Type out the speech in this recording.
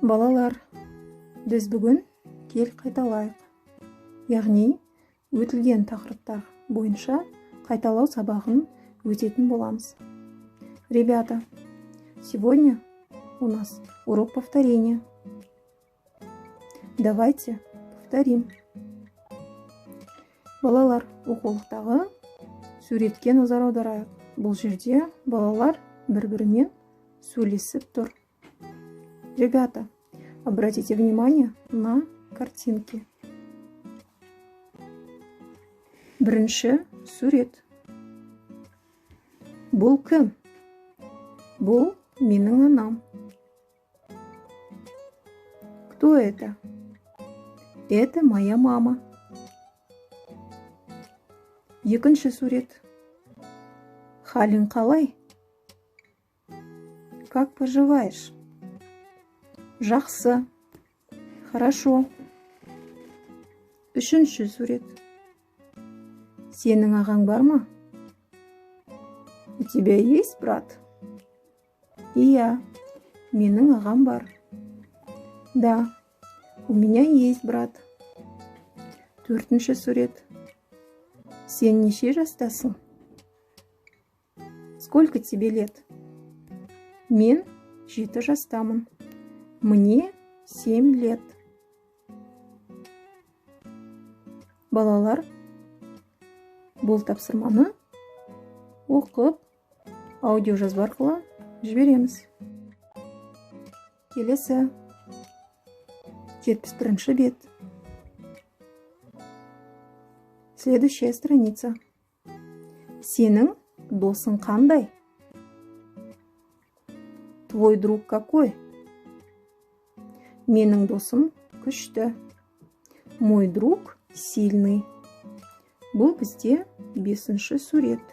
Балалар, біз бүгін кел қайталайық. Яғни, өтілген тақырыптар бойынша қайталау сабағын өтетін боламыз. Ребята, сегодня у нас урок повторения. Давайте повторим. Балалар, оқулықтағы суретке назар аударайық. Бұл жерде балалар бір-бірімен сөйлесіп тұр. Ребята, обратите внимание на картинки. Бірінші сурет. Бұл кім? Бұл менің анам. Кто это? Это моя мама. Екінші сурет. Халің қалай? Как поживаешь? Жақсы. Хорошо. Үшінші сурет. Сенің ағаң бар ма? У тебя есть брат? Иә, менің ағам бар. Да, у меня есть брат. Төртінші сурет. Сен неше жастасың? Сколько тебе лет? Мен 7 жастамын. Мне 7 лет. Балалар, бұл тапсырманы оқып, аудиожазба арқылы жібереміз. Келесі 71-ші бет. Следующая страница. Сенің досың қандай? Твой друг какой? Менің досым күшті. Мой друг сильный. Бұл бізде 5-ші сурет.